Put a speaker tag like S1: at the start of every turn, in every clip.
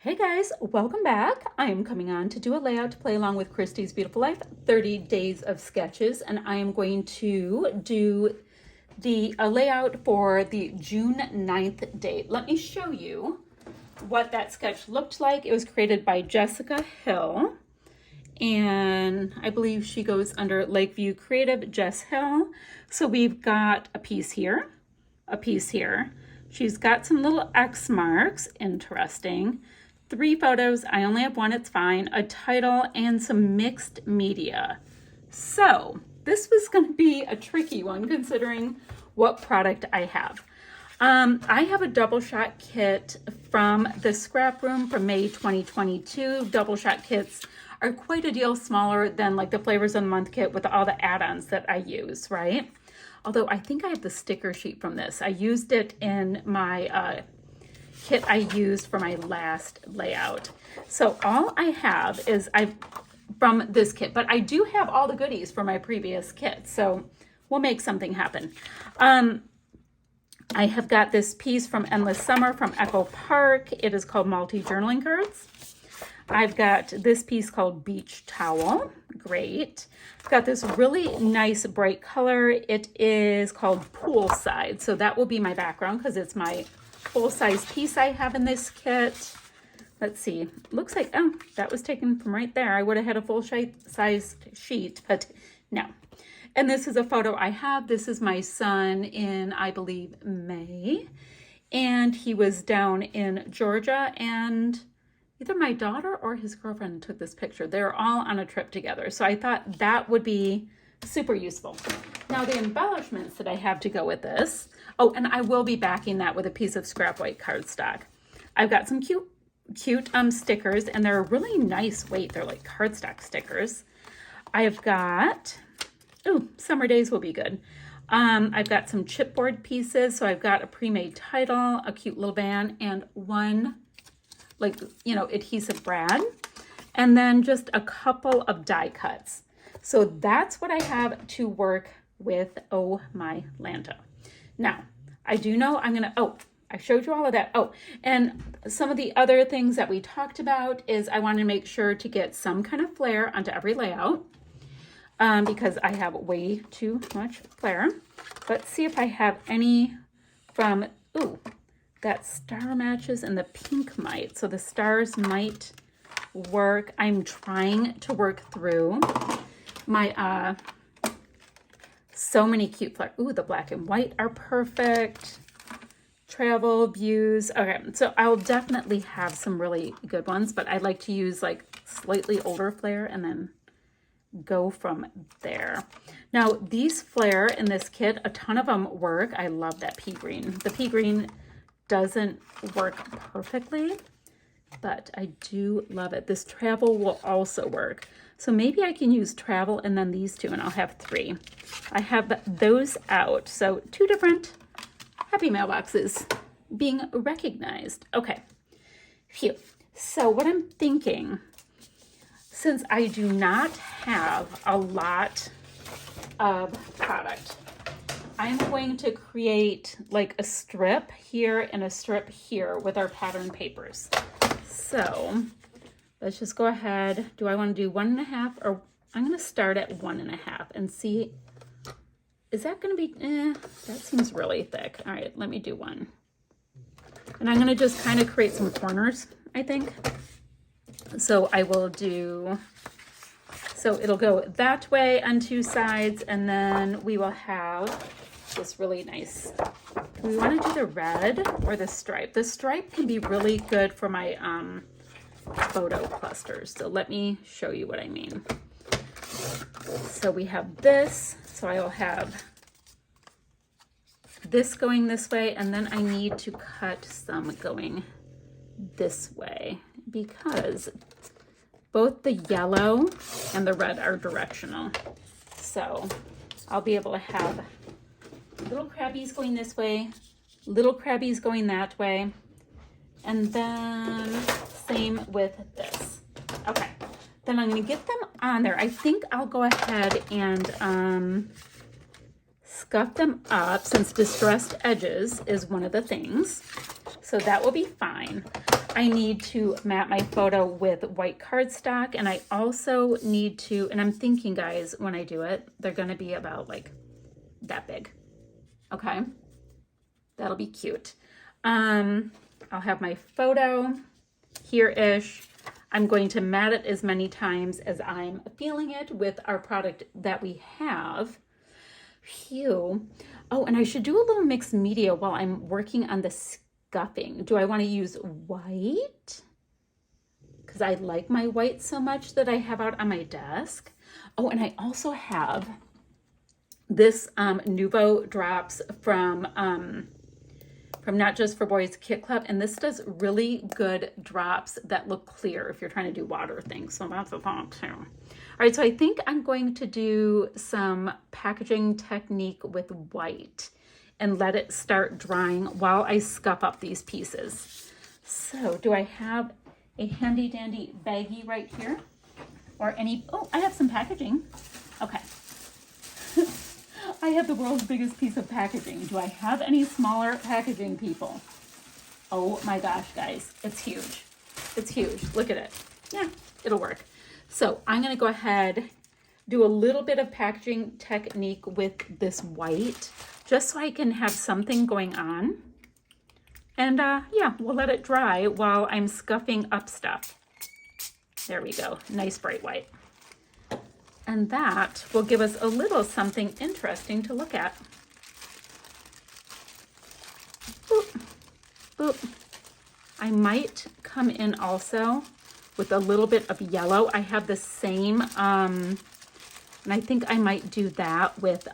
S1: Hey guys, welcome back. I am coming on to do a layout to play along with Christy's Beautiful Life 30 Days of Sketches, and I am going to do a layout for the June 9th date. Let me show you what that sketch looked like. It was created by Jessica Hill, and I believe she goes under Lakeview Creative, Jess Hill. So we've got a piece here, a piece here. She's got some little X marks, interesting. 3 photos, I only have 1, it's fine, a title, and some mixed media. So this was going to be a tricky one considering what product I have. I have a double shot kit from the Scrap Room from May 2022. Double shot kits are quite a deal smaller than like the Flavors of the Month kit with all the add-ons that I use, right? Although I think I have the sticker sheet from this. I used it in my kit I used for my last layout. So all I have is from this kit, but I do have all the goodies for my previous kit. So we'll make something happen. I have got this piece from Endless Summer from Echo Park. It is called Multi-Journaling Cards. I've got this piece called Beach Towel. Great. I've got this really nice bright color. It is called Poolside. So that will be my background because it's my full-size piece I have in this kit. Let's see. Looks like, oh, that was taken from right there. I would have had a full-sized sheet, but no. And this is a photo I have. This is my son in, I believe, May. And he was down in Georgia, and either my daughter or his girlfriend took this picture. They're all on a trip together. So I thought that would be super useful. Now the embellishments that I have to go with this, oh, and I will be backing that with a piece of scrap white cardstock. I've got some cute stickers, and they're a really nice weight. They're like cardstock stickers. I've got, oh, summer days will be good. I've got some chipboard pieces. So I've got a pre-made title, a cute little band, and one like, you know, adhesive brad, and then just a couple of die cuts. So that's what I have to work with. Oh my Lanta. Now, I do know I'm going to, oh, I showed you all of that. Oh, and some of the other things that we talked about is I want to make sure to get some kind of flair onto every layout because I have way too much flair. Let's see if I have any from, ooh, that star matches and the pink might. So the stars might work. I'm trying to work through my, so many cute flowers. Ooh, the black and white are perfect. Travel views. Okay, so I'll definitely have some really good ones, but I like to use like slightly older flair and then go from there. Now, these flair in this kit, a ton of them work. I love that pea green. The pea green doesn't work perfectly, but I do love it. This travel will also work. So maybe I can use travel and then these two, and I'll have 3. I have those out. So 2 different happy mailboxes being recognized. Okay, phew. So what I'm thinking, since I do not have a lot of product, I'm going to create like a strip here and a strip here with our pattern papers. So let's just go ahead. Do I want to do 1.5, or I'm going to start at 1.5 and see, is that going to be, that seems really thick. All right, let me do 1. And I'm going to just kind of create some corners, I think. So I will do, so it'll go that way on 2 sides, and then we will have this really nice, do we want to do the red or the stripe? The stripe can be really good for my photo clusters. So let me show you what I mean. So we have this, so I will have this going this way, and then I need to cut some going this way because both the yellow and the red are directional. So I'll be able to have little crabbies going this way, little crabbies going that way, and then same with this. Okay, then I'm going to get them on there. I think I'll go ahead and scuff them up since distressed edges is one of the things. So that will be fine. I need to map my photo with white cardstock, and I also need to, and I'm thinking, guys, when I do it, they're going to be about like that big. Okay. That'll be cute. I'll have my photo here-ish. I'm going to mat it as many times as I'm feeling it with our product that we have. Phew. Oh, and I should do a little mixed media while I'm working on the scuffing. Do I want to use white? Because I like my white so much that I have out on my desk. Oh, and I also have this Nuvo drops from Not Just for Boys Kit Club, and this does really good drops that look clear if you're trying to do water things, so that's a thought too. All right, so I think I'm going to do some packaging technique with white and let it start drying while I scuff up these pieces. So do I have a handy dandy baggie right here? Or any, oh, I have some packaging. Okay. I have the world's biggest piece of packaging. Do I have any smaller packaging, people? Oh my gosh, guys, it's huge. It's huge. Look at it. Yeah, it'll work. So I'm going to go ahead, do a little bit of packaging technique with this white, just so I can have something going on. And yeah, we'll let it dry while I'm scuffing up stuff. There we go. Nice bright white. And that will give us a little something interesting to look at. Boop, boop. I might come in also with a little bit of yellow. I have the same, and I think I might do that with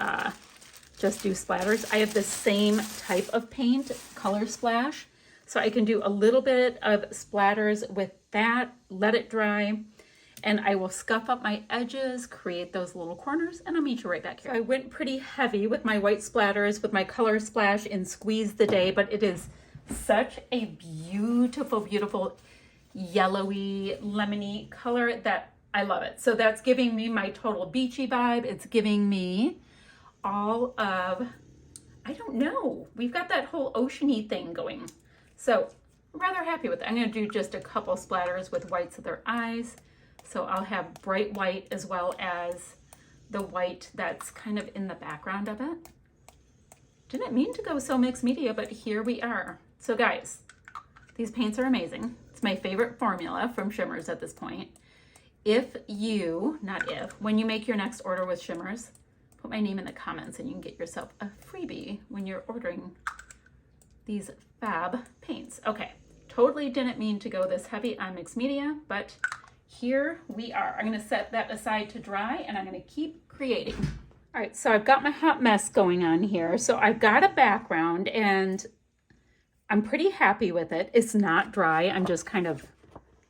S1: Just Do Splatters. I have the same type of paint, Color Splash. So I can do a little bit of splatters with that, let it dry, and I will scuff up my edges, create those little corners, and I'll meet you right back here. So I went pretty heavy with my white splatters, with my Color Splash in Squeeze the Day, but it is such a beautiful, beautiful yellowy, lemony color that I love it. So that's giving me my total beachy vibe. It's giving me all of, I don't know, we've got that whole oceany thing going. So I'm rather happy with it. I'm going to do just a couple splatters with whites of their eyes. So I'll have bright white as well as the white that's kind of in the background of it. Didn't mean to go so mixed media, but here we are. So guys, these paints are amazing. It's my favorite formula from Shimmers at this point. If you, not if, when you make your next order with Shimmers, put my name in the comments and you can get yourself a freebie when you're ordering these fab paints. Okay, totally didn't mean to go this heavy on mixed media, but here we are. I'm going to set that aside to dry and I'm going to keep creating. All right, so I've got my hot mess going on here. So I've got a background and I'm pretty happy with it. It's not dry. I'm just kind of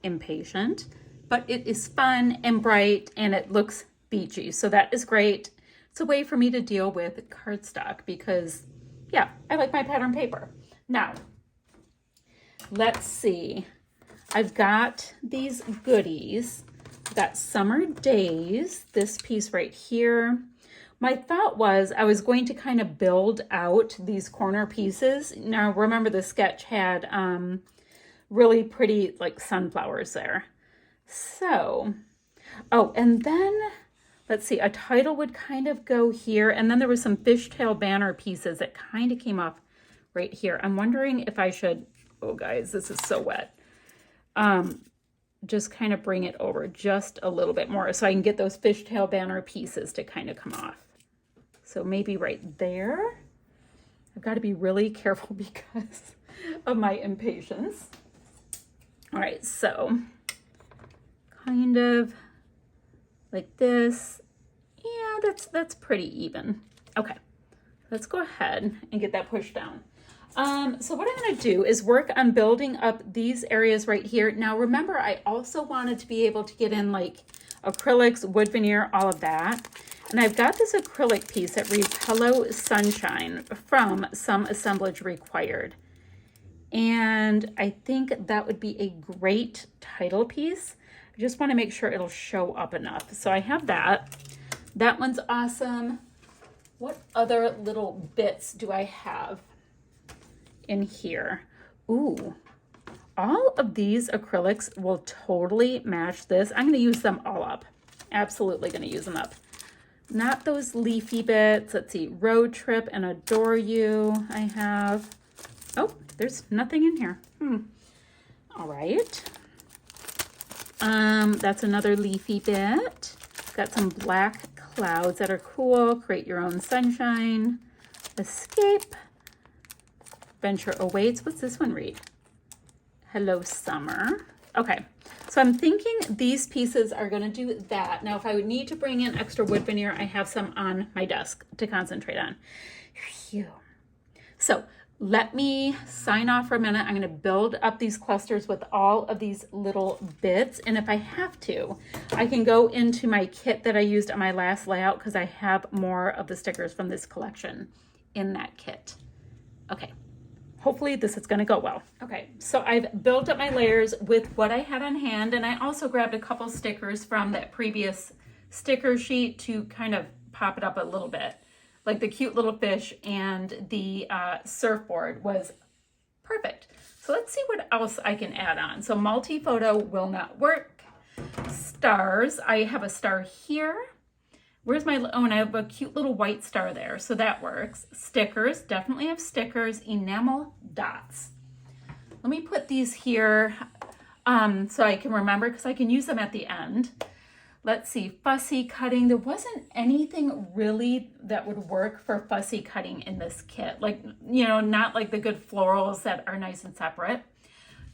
S1: impatient, but it is fun and bright and it looks beachy. So that is great. It's a way for me to deal with cardstock because, yeah, I like my pattern paper. Now, let's see. I've got these goodies. I've got Summer Days, this piece right here. My thought was I was going to kind of build out these corner pieces. Now, remember the sketch had really pretty like sunflowers there. So, oh, and then let's see, a title would kind of go here. And then there was some fishtail banner pieces that kind of came off right here. I'm wondering if I should, oh guys, this is so wet. Just kind of bring it over just a little bit more so I can get those fishtail banner pieces to kind of come off. So maybe right there. I've got to be really careful because of my impatience. All right, so kind of like this. Yeah, that's pretty even. Okay, let's go ahead and get that pushed down. So what I'm going to do is work on building up these areas right here. Now, remember, I also wanted to be able to get in like acrylics, wood veneer, all of that. And I've got this acrylic piece that reads Hello Sunshine from Some Assemblage Required. And I think that would be a great title piece. I just want to make sure it'll show up enough. So I have that. That one's awesome. What other little bits do I have in here? Ooh, all of these acrylics will totally match this. I'm going to use them all up. Absolutely going to use them up. Not those leafy bits. Let's see. Road Trip and Adore You I have. Oh, there's nothing in here. All right. That's another leafy bit. Got some black clouds that are cool. Create Your Own Sunshine. Escape. Venture Awaits. What's this one read? Hello Summer. Okay, so I'm thinking these pieces are going to do that. Now, if I would need to bring in extra wood veneer, I have some on my desk to concentrate on. Phew. So let me sign off for a minute. I'm going to build up these clusters with all of these little bits. And if I have to, I can go into my kit that I used on my last layout because I have more of the stickers from this collection in that kit. Okay. Hopefully this is going to go well. Okay, so I've built up my layers with what I had on hand, and I also grabbed a couple stickers from that previous sticker sheet to kind of pop it up a little bit. Like the cute little fish and the surfboard was perfect. So let's see what else I can add on. So multi-photo will not work. Stars, I have a star here. Where's my, oh, and I have a cute little white star there, so that works. Stickers, definitely have stickers. Enamel dots. Let me put these here so I can remember, because I can use them at the end. Let's see, fussy cutting. There wasn't anything really that would work for fussy cutting in this kit. Like, you know, not like the good florals that are nice and separate.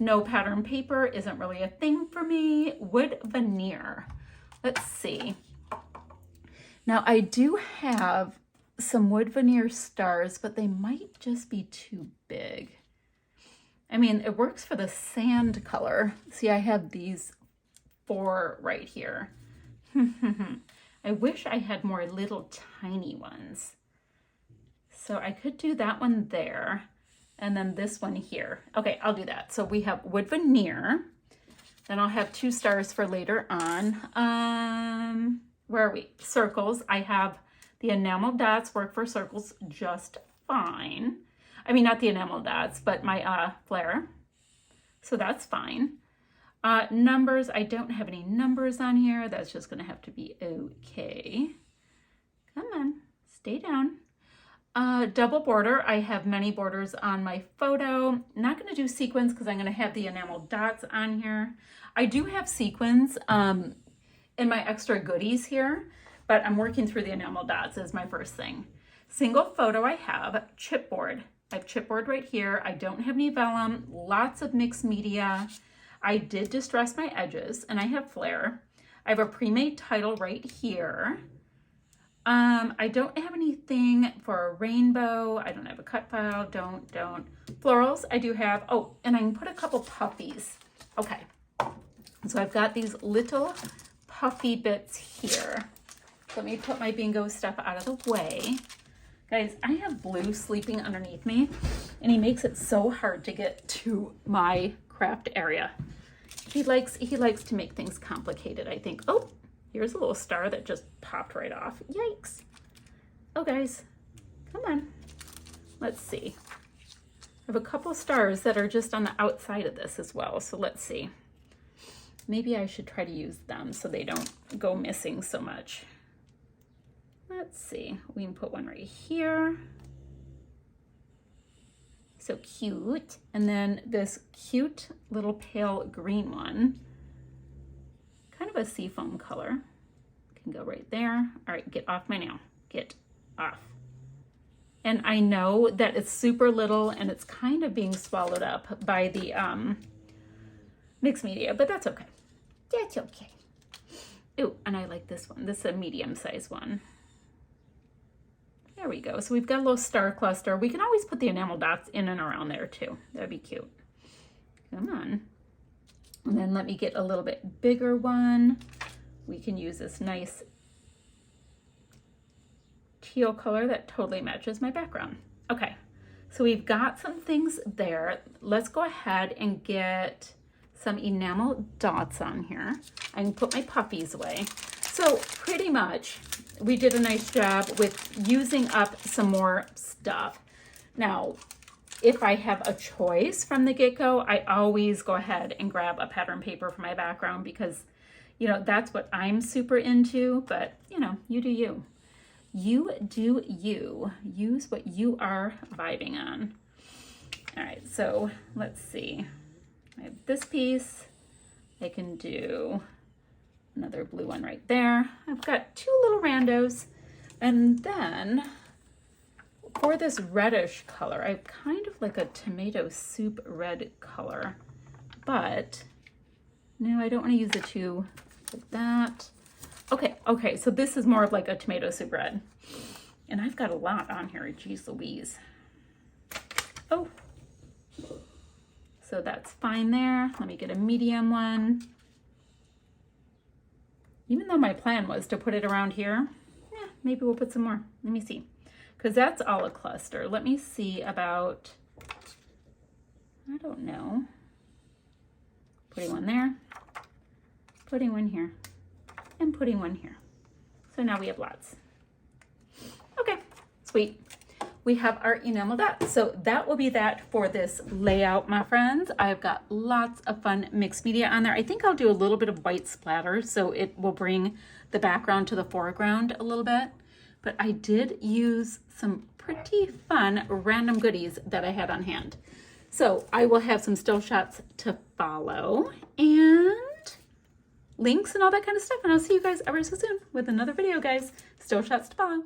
S1: No pattern paper isn't really a thing for me. Wood veneer. Let's see. Now, I do have some wood veneer stars, but they might just be too big. I mean, it works for the sand color. See, I have these 4 right here. I wish I had more little tiny ones. So I could do that one there, and then this one here. Okay, I'll do that. So we have wood veneer. Then I'll have 2 stars for later on. Where are we? Circles. I have the enamel dots work for circles just fine. I mean, not the enamel dots, but my Flair. So that's fine. Numbers. I don't have any numbers on here. That's just going to have to be okay. Come on. Stay down. Double border. I have many borders on my photo. Not going to do sequins because I'm going to have the enamel dots on here. I do have sequins in my extra goodies here, but I'm working through the enamel dots as my first thing. Single photo I have, chipboard. I have chipboard right here. I don't have any vellum, lots of mixed media. I did distress my edges, and I have Flair. I have a pre-made title right here. I don't have anything for a rainbow. I don't have a cut file, don't. Florals, I do have, oh, and I can put a couple puffies. Okay, so I've got these little puffy bits here. Let me put my bingo stuff out of the way. Guys, I have Blue sleeping underneath me, and he makes it so hard to get to my craft area. He likes to make things complicated, I think. Oh, here's a little star that just popped right off. Yikes. Oh, guys, come on. Let's see. I have a couple stars that are just on the outside of this as well, so let's see. Maybe I should try to use them so they don't go missing so much. Let's see. We can put one right here. So cute. And then this cute little pale green one. Kind of a seafoam color. Can go right there. All right, get off my nail. Get off. And I know that it's super little and it's kind of being swallowed up by the mixed media, but that's okay. That's okay. Ooh, and I like this one. This is a medium-sized one. There we go. So we've got a little star cluster. We can always put the enamel dots in and around there too. That'd be cute. Come on. And then let me get a little bit bigger one. We can use this nice teal color that totally matches my background. Okay, so we've got some things there. Let's go ahead and get some enamel dots on here. I can put my puppies away. So pretty much we did a nice job with using up some more stuff. Now, if I have a choice from the get-go, I always go ahead and grab a pattern paper for my background because, you know, that's what I'm super into. But, you know, you do you. You do you. Use what you are vibing on. All right, so let's see. I have this piece. I can do another blue one right there. I've got two little randos. And then for this reddish color, I have kind of like a tomato soup red color. But no, I don't want to use the two like that. Okay, so this is more of like a tomato soup red. And I've got a lot on here, geez Louise. Oh, so that's fine there. Let me get a medium one. Even though my plan was to put it around here, yeah, maybe we'll put some more. Let me see, because that's all a cluster. Let me see about, I don't know, putting one there, putting one here, and putting one here. So now we have lots. Okay, sweet. We have our enamel dots. So that will be that for this layout, my friends. I've got lots of fun mixed media on there. I think I'll do a little bit of white splatter so it will bring the background to the foreground a little bit. But I did use some pretty fun random goodies that I had on hand. So I will have some still shots to follow and links and all that kind of stuff. And I'll see you guys ever so soon with another video, guys. Still shots to follow.